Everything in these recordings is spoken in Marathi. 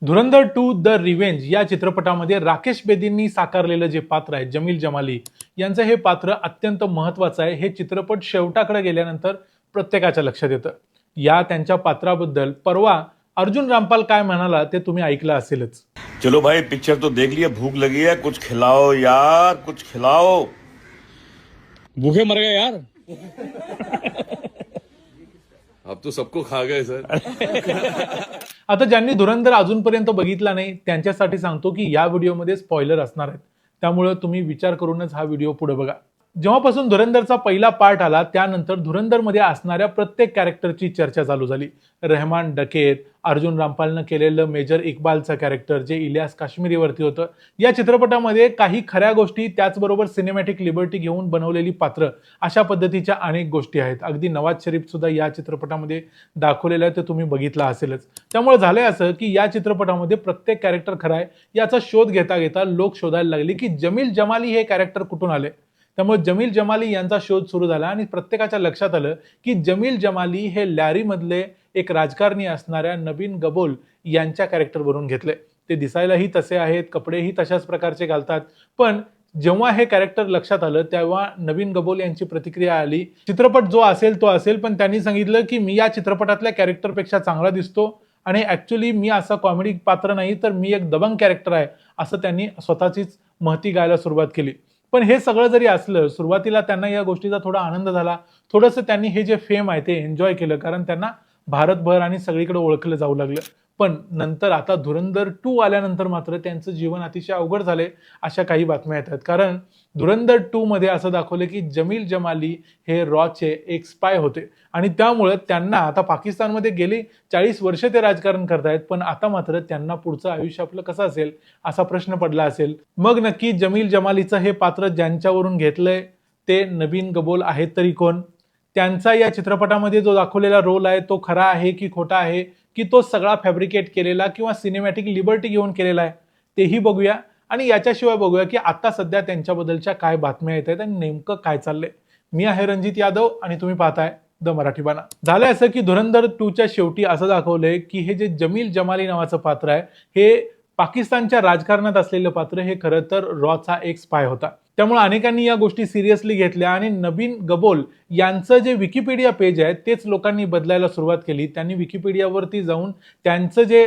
धुरंधर 2 द रिव्हेंज या चित्रपटामध्ये राकेश बेदींनी साकारलेलं जे पात्र आहे जमील जमाली यांचं हे पात्र अत्यंत महत्वाचं आहे. हे चित्रपट शेवटाकडे गेल्यानंतर प्रत्येकाच्या लक्षात येतं. या त्यांच्या पात्राबद्दल परवा अर्जुन रामपाल काय म्हणाला ते तुम्ही ऐकलं असेलच. चलो भाई पिक्चर तो देख लिया, भूख लगी है, कुछ खिलाओ यार, कुछ खिलाओ. भूखे मर गए यार. अब तो सबको खा गए सर. आता ज्यांनी धुरंधर अजूनपर्यंत बघितला नाही त्यांच्यासाठी सांगतो की या व्हिडिओमध्ये स्पॉइलर असणार आहेत, त्यामुळे तुम्ही विचार करूनच हा व्हिडिओ पुढे बघा. जेव्हापासून धुरंधरचा पहिला पार्ट आला त्यानंतर धुरंधरमध्ये असणाऱ्या प्रत्येक कॅरेक्टरची चर्चा चालू झाली. रहमान डकेत, अर्जुन रामपालनं केलेलं मेजर इक्बालचं कॅरेक्टर जे इलियास काश्मीरीवरती होतं. या चित्रपटामध्ये काही खऱ्या गोष्टी त्याचबरोबर सिनेमॅटिक लिबर्टी घेऊन बनवलेली पात्र अशा पद्धतीच्या अनेक गोष्टी आहेत. अगदी नवाज शरीफ सुद्धा या चित्रपटामध्ये दाखवलेलं आहे, ते तुम्ही बघितलं असेलच. त्यामुळे झालंय असं की या चित्रपटामध्ये प्रत्येक कॅरेक्टर खरं आहे याचा शोध घेता घेता लोक शोधायला लागले की जमील जमाली हे कॅरेक्टर कुठून आले. त्यामुळे जमील जमाली यांचा शोध सुरू झाला आणि प्रत्येकाच्या लक्षात आलं की जमील जमाली हे लॅरी मधले एक राजकारणी असणाऱ्या नवीन गबोल यांच्या कॅरेक्टरवरून घेतले. ते दिसायलाही तसे आहेत, कपडेही तशाच प्रकारचे घालतात. पण जेव्हा हे कॅरेक्टर लक्षात आलं तेव्हा नवीन गबोल यांची प्रतिक्रिया आली. चित्रपट जो असेल तो असेल, पण त्यांनी सांगितलं की मी या चित्रपटातल्या कॅरेक्टरपेक्षा चांगला दिसतो आणि ऍक्च्युली मी असं कॉमेडी पात्र नाही तर मी एक दबंग कॅरेक्टर आहे, असं त्यांनी स्वतःचीच महती गायला सुरुवात केली. पण हे सगळं जरी असलं, सुरुवातीला त्यांना या गोष्टीचा थोडा आनंद झाला. थोडंसं त्यांनी हे जे फेम आहे ते एन्जॉय केलं, कारण त्यांना भारतभर आणि सगळीकडे ओळखलं जाऊ लागलं. पण नंतर आता धुरंधर 2 आल्यानंतर मात्र त्यांचं जीवन अतिशय अवघड झाले अशा काही बातम्या येतात. कारण धुरंधर 2 मध्ये असं दाखवलं की जमील जमाली हे रॉचे एक स्पाय होते आणि त्यामुळे त्यांना आता पाकिस्तानमध्ये गेली 40 वर्ष ते राजकारण करतायत, पण आता मात्र त्यांना पुढचं आयुष्य आपलं कसं असेल असा प्रश्न पडला असेल. मग नक्की जमील जमालीचं हे पात्र ज्यांच्यावरून घेतलंय ते नवीन गबोल आहेत तरी कोण? त्यांचा या चित्रपटामध्ये जो दाखवलेला रोल आहे तो खरा आहे की खोटा आहे, की तो सगळा फॅब्रिकेट केलेला किंवा सिनेमॅटिक लिबर्टी घेऊन केलेला आहे, तेही बघूया. आणि याच्याशिवाय बघूया की आता सध्या त्यांच्याबद्दलच्या काय बातम्या येत आहेत आणि नेमकं काय चाललंय. मी आहे रणजित यादव आणि तुम्ही पाहताय द मराठी बाणा. झालंय असं की धुरंधर 2च्या शेवटी असं दाखवलंय की हे जे जमील जमाली नावाचं पात्र आहे हे पाकिस्तानच्या राजकारणात असलेलं पात्र हे खरं तर रॉचा एक स्पाय होता. त्यामुळे अनेकांनी या गोष्टी सिरियसली घेतल्या आणि नवीन गबोल यांचं जे विकिपीडिया पेज आहे तेच लोकांनी बदलायला सुरुवात केली. त्यांनी विकिपीडियावरती जाऊन त्यांचं जे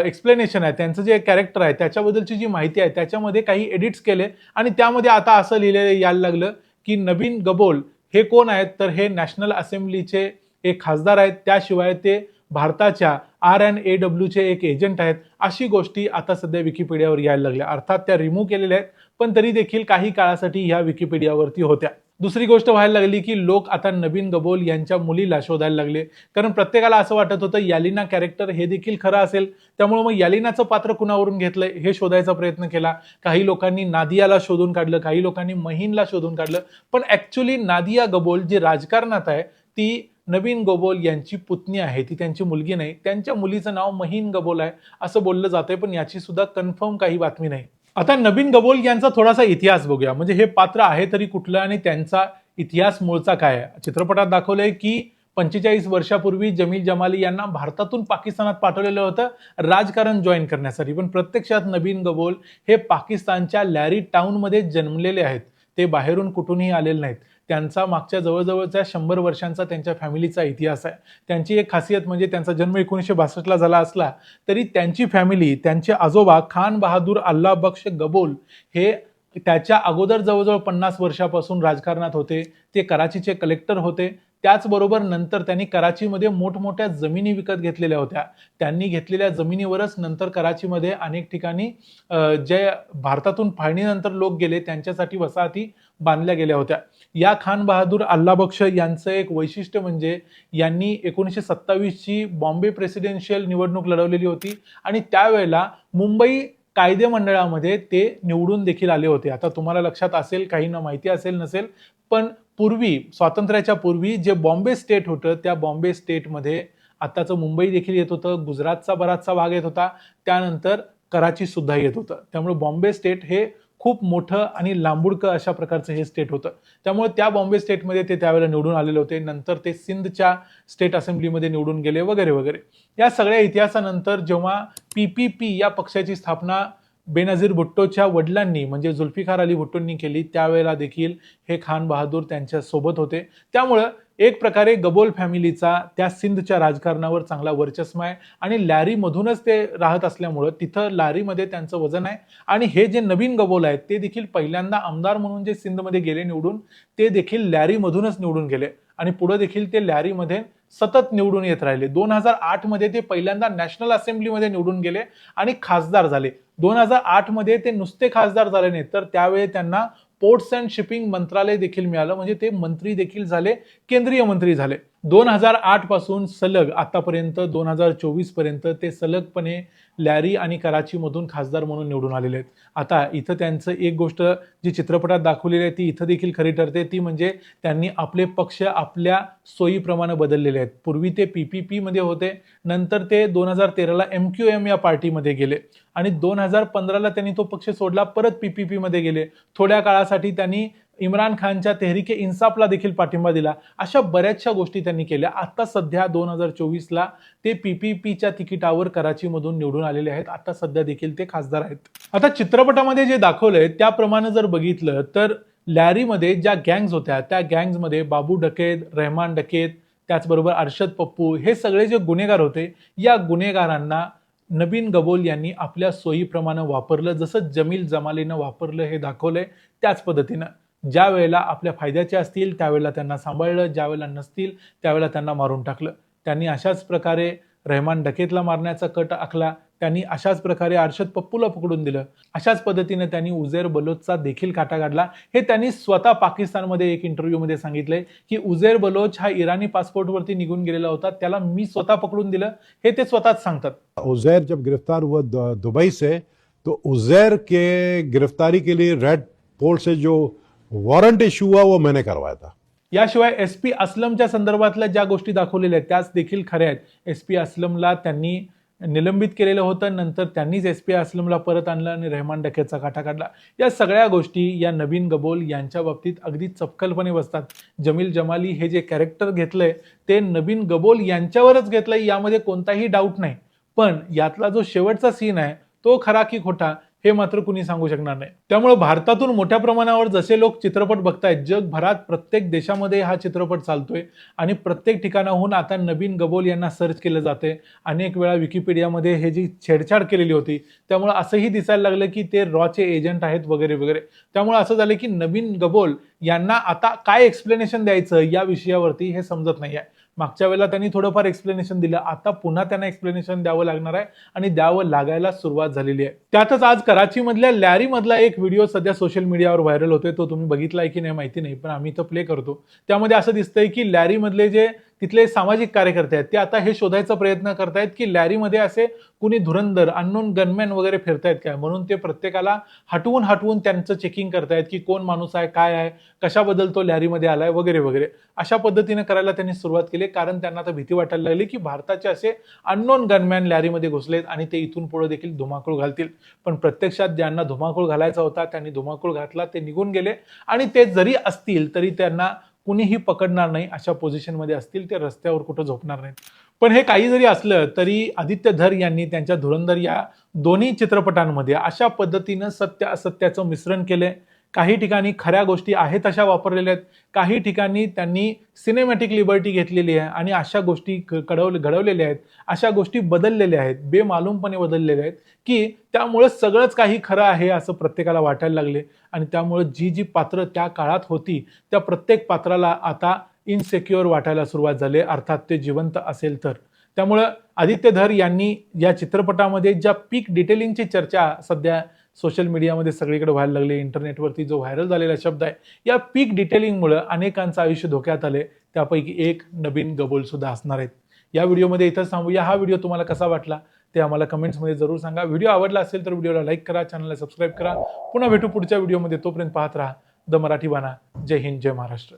एक्सप्लेनेशन आहे, त्यांचं जे कॅरेक्टर आहे त्याच्याबद्दलची जी माहिती आहे त्याच्यामध्ये काही एडिट्स केले आणि त्यामध्ये आता असं लिहिलेलं यायला लागलं की नवीन गबोल हे कोण आहेत, तर हे नॅशनल असेंब्लीचे एक खासदार आहेत, त्याशिवाय ते भारताच्या RNAW एक एजंट आहेत. अशी गोष्टी आता सध्या विकिपीडियावर यायला लागल्या. अर्थात त्या रिमूव्ह केलेल्या आहेत, पण तरी देखील काही काळासाठी ह्या विकिपीडियावरती होत्या. दुसरी गोष्ट व्हायला लागली की लोक आता नवीन गबोल यांच्या मुलीला शोधायला लागले, कारण प्रत्येकाला असं वाटत होतं यालिना कॅरेक्टर हे देखील खरं असेल, त्यामुळे मग यालिनाचं पात्र कुणावरून घेतलंय हे शोधायचा प्रयत्न केला. काही लोकांनी नादियाला शोधून काढलं, काही लोकांनी महिनला शोधून काढलं, पण ऍक्च्युली नादिया गबोल जी राजकारणात आहे ती नवीन गबोल यांची पुतणी आहे, ती त्यांची मुलगी नाही. त्यांच्या मुलीचं नाव महिन गबोल आहे असं बोललं जातंय, पण याची सुद्धा कन्फर्म काही बातमी नाही. आता नवीन गबोल यांचा थोडासा इतिहास बघूया, म्हणजे हे पात्र आहे तरी कुठलं आणि त्यांचा इतिहास मूळचा काय आहे. चित्रपटात दाखवलंय की 45 वर्षापूर्वी जमील जमाली यांना भारतातून पाकिस्तानात पाठवलेलं होतं राजकारण जॉईन करण्यासाठी, पण प्रत्यक्षात नवीन गबोल हे पाकिस्तानच्या लॅरी टाउनमध्ये जन्मलेले आहेत. ते बाहेरून कुठूनही आलेले नाहीत. त्यांचा मागच्या जवळजवळच्या 100 वर्षांचा त्यांच्या फॅमिलीचा इतिहास आहे. त्यांची एक खासियत म्हणजे त्यांचा जन्म 1962 झाला असला तरी त्यांची फॅमिली, त्यांचे आजोबा खान बहादूर अल्लाह बख्श गबोल हे त्याच्या अगोदर जवळजवळ 50 वर्षापासून राजकारणात होते. ते कराचीचे कलेक्टर होते. त्याचबरोबर नंतर त्यांनी कराचीमध्ये मोठमोठ्या जमिनी विकत घेतलेल्या होत्या. त्यांनी घेतलेल्या जमिनीवरच नंतर कराचीमध्ये अनेक ठिकाणी जे भारतातून फाळणीनंतर लोक गेले त्यांच्यासाठी वसाहती बांधल्या गेल्या होत्या. या खान बहादूर अल्लाह बख्श यांचं एक वैशिष्ट्य म्हणजे यांनी 1927ची बॉम्बे प्रेसिडेन्शियल निवडणूक लढवलेली होती आणि त्यावेळेला मुंबई कायदे मंडळामध्ये ते निवडून देखील आले होते. आता तुम्हाला लक्षात असेल, काहींना माहिती असेल नसेल, पण पूर्वी स्वातंत्र्याच्या पूर्वी जे बॉम्बे स्टेट होतं त्या बॉम्बे स्टेटमध्ये आताचं मुंबई देखील येत होतं, गुजरातचा बराचसा भाग येत होता, त्यानंतर कराची सुद्धा येत होतं. त्यामुळे बॉम्बे स्टेट हे खूप मोठं आणि लांबुडकं अशा प्रकारचं हे स्टेट होतं. त्यामुळे त्या बॉम्बे स्टेटमध्ये ते त्यावेळेला निवडून आलेले होते. नंतर ते सिंधच्या स्टेट असेंब्लीमध्ये निवडून गेले वगैरे वगैरे. या सगळ्या इतिहासानंतर जेव्हा PPP या पक्षाची स्थापना बेनझीर भुट्टोच्या वडिलांनी म्हणजे जुल्फिकार अली भुट्टोंनी केली, त्यावेळेला देखील हे खान बहादूर त्यांच्या सोबत होते. त्यामुळं एक प्रकारे गबोल फॅमिलीचा त्या सिंधच्या राजकारणावर चांगला वर्चस्व आहे आणि लॅरीमधूनच ते राहत असल्यामुळं तिथं लॅरीमध्ये त्यांचं वजन आहे. आणि हे जे नवीन गबोल आहेत ते देखील पहिल्यांदा आमदार म्हणून जे सिंधमध्ये गेले निवडून, ते देखील लॅरीमधूनच निवडून गेले आणि पुढे देखील ते लॅरीमध्ये सतत निवडून येत राहिले. 2008 मध्ये ते पहिल्यांदा नॅशनल असेंब्लीमध्ये निवडून गेले आणि खासदार झाले. 2008 मध्ये ते नुसते खासदार झाले नाही, तर त्यावेळी त्यांना पोर्ट्स अँड शिपिंग मंत्रालय देखील मिळालं, म्हणजे ते मंत्री देखील झाले, केंद्रीय मंत्री झाले. 2008 पासून सलग आतापर्यंत 2024 पर्यंत ते सलगपणे लॅरी आणि कराची मधून खासदार म्हणून निवडून आलेले आहेत. आता इथं त्यांचं एक गोष्ट जी चित्रपटात दाखवलेली आहे ती इथं देखील खरी ठरते, ती म्हणजे त्यांनी आपले पक्ष आपल्या सोयीप्रमाणे बदललेले आहेत. पूर्वी ते PPP मध्ये होते, नंतर ते 2013ला MQM या पार्टीमध्ये गेले आणि 2015ला त्यांनी तो पक्ष सोडला, परत PPP मध्ये गेले. थोड्या काळासाठी त्यांनी इम्रान खानच्या तेहरीके इन्साफला देखील पाठिंबा दिला. अशा बऱ्याचशा गोष्टी त्यांनी केल्या. आता सध्या 2024ला ते PPPच्या तिकिटावर कराचीमधून निवडून आलेले आहेत. आता सध्या देखील ते खासदार आहेत. आता चित्रपटामध्ये जे दाखवलंय त्याप्रमाणे जर बघितलं तर लॅरीमध्ये ज्या गँग्स होत्या त्या गँग्समध्ये बाबू डकेत, रहमान डकेत, त्याचबरोबर अरशद पप्पू हे सगळे जे गुन्हेगार होते, या गुन्हेगारांना नबीन गबोल यांनी आपल्या सोयीप्रमाणे वापरलं. जसं जमील जमालीनं वापरलं हे दाखवलंय त्याच पद्धतीनं ज्या वेळेला आपल्या फायद्याचे असतील त्यावेळेला त्यांना सांभाळलं, ज्या वेळेला नसतील त्यावेळेला त्यांना मारून टाकलं. त्यांनी अशाच प्रकारे रहमान डकेतला मारण्याचा कट आखला, त्यांनी अशाच प्रकारे अरशद पप्पूला पकडून दिलं, अशाच पद्धतीने त्यांनी उझैर बलोचचा देखील काटा काढला. हे त्यांनी स्वतः पाकिस्तानमध्ये एक इंटरव्ह्यूमध्ये सांगितलंय की उझैर बलोच हा इराणी पासपोर्टवरती निघून गेलेला होता, त्याला मी स्वतः पकडून दिलं, हे ते स्वतःच सांगतात. उज़ैर जब गिरफ्तार हुआ दुबई से, तो उज़ैर के गिरफ्तारी के लिए रेड पोर्ट से जो वारंट इशू हुआ वो मैंने करवाया था. याशिवाय SP असलमच्या संदर्भातल्या ज्या गोष्टी दाखवलेल्या आहेत त्याच देखील खऱ्या आहेत. SP असलमला त्यांनी निलंबित केलेलं होतं, नंतर त्यांनीच SP असलमला परत आणलं आणि रहमान डकेतचा काटा काढला. या सगळ्या गोष्टी या नबीन गबोल यांच्या बाबतीत अगदी चपखलपणे बसतात. जमील जमाली हे जे कॅरेक्टर घेतलंय ते नबीन गबोल यांच्यावरच घेतलंय, यामध्ये कोणताही डाऊट नाही. पण यातला जो शेवटचा सीन आहे तो खरा की खोटा हे मात्र कुणी सांगू शकणार नाही. त्यामुळे भारतातून मोठ्या प्रमाणावर जसे लोक चित्रपट बघतायत, जगभरात प्रत्येक देशामध्ये हा चित्रपट चालतोय आणि प्रत्येक ठिकाणाहून आता नबीन गबोल यांना सर्च केलं जाते. अनेक वेळा विकिपीडियामध्ये हे जी छेडछाड केलेली होती त्यामुळे असंही दिसायला लागलं की ते रॉचे एजंट आहेत वगैरे वगैरे. त्यामुळे असं झालं की नबीन गबोल यांना आता काय एक्सप्लेनेशन द्यायचं या विषयावरती हे समजत नाही आहे. मागच्या वेळेला त्यांनी थोडंफार एक्सप्लेनेशन दिलं, आता पुन्हा त्यांना एक्सप्लेनेशन द्यावं लागणार आहे आणि द्यावं लागायला सुरुवात झालेली आहे. त्यातच आज कराचीमधल्या लॅरीमधला एक व्हिडिओ सध्या सोशल मीडियावर व्हायरल होतोय, तो तुम्ही बघितलाय की नाही माहिती नाही, पण आम्ही तो प्ले करतो. त्यामध्ये असं दिसतंय की लॅरीमधले जे तिथले सामाजिक कार्यकर्ते आहेत ते आता हे शोधायचा प्रयत्न करतायत की लॅरीमध्ये असे कुणी धुरंदर अननोन गनमॅन वगैरे फिरतायत काय, म्हणून ते प्रत्येकाला हटवून त्यांचं चेकिंग करतायत की कोण माणूस आहे, काय आहे, कशाबद्दल तो लॅरीमध्ये आलाय वगैरे वगैरे. अशा पद्धतीने करायला त्यांनी सुरुवात केली, कारण त्यांना आता भीती वाटायला लागली की भारताचे असे अननोन गनमॅन लॅरीमध्ये घुसलेत आणि ते इथून पुढे देखील धुमाकूळ घालतील. पण प्रत्यक्षात ज्यांना धुमाकूळ घालायचा होता त्यांनी धुमाकूळ घातला, ते निघून गेले आणि ते जरी असतील तरी त्यांना कुणीही पकडणार नाही, अशा पोझिशनमध्ये असतील, ते रस्त्यावर कुठं झोपणार नाहीत. पण हे काही जरी असलं तरी आदित्य धर यांनी त्यांच्या धुरंधर या दोन्ही चित्रपटांमध्ये अशा पद्धतीनं सत्य असत्याचं मिश्रण केलंय. काही ठिकाणी खऱ्या गोष्टी आहेत अशा वापरलेल्या आहेत, काही ठिकाणी त्यांनी सिनेमॅटिक लिबर्टी घेतलेली आहे आणि अशा गोष्टी घडवलेल्या आहेत, अशा गोष्टी बदललेल्या आहेत, बेमालूमपणे बदललेल्या आहेत की त्यामुळे सगळंच काही खरं आहे असं प्रत्येकाला वाटायला लागले. आणि त्यामुळे जी पात्र त्या काळात होती त्या प्रत्येक पात्राला आता इनसेक्युअर वाटायला सुरुवात झाली, अर्थात ते जिवंत असेल तर. त्यामुळं आदित्य धर यांनी या चित्रपटामध्ये ज्या पीक डिटेलिंगची चर्चा सध्या सोशल मीडियामध्ये सगळीकडे व्हायला लागली, इंटरनेटवरती जो व्हायरल झालेला शब्द आहे, या पीक डिटेलिंगमुळे अनेकांचं आयुष्य धोक्यात आले. त्यापैकी एक नबीन गबोल सुद्धा असणार आहेत. या व्हिडिओमध्ये इथंच थांबूया. हा व्हिडिओ तुम्हाला कसा वाटला ते आम्हाला कमेंट्समध्ये जरूर सांगा. व्हिडिओ आवडला असेल तर व्हिडिओला लाईक करा, चॅनलला सबस्क्राईब करा. पुन्हा भेटू पुढच्या व्हिडिओमध्ये, तोपर्यंत पाहत राहा द मराठी बाणा. जय हिंद, जय महाराष्ट्र.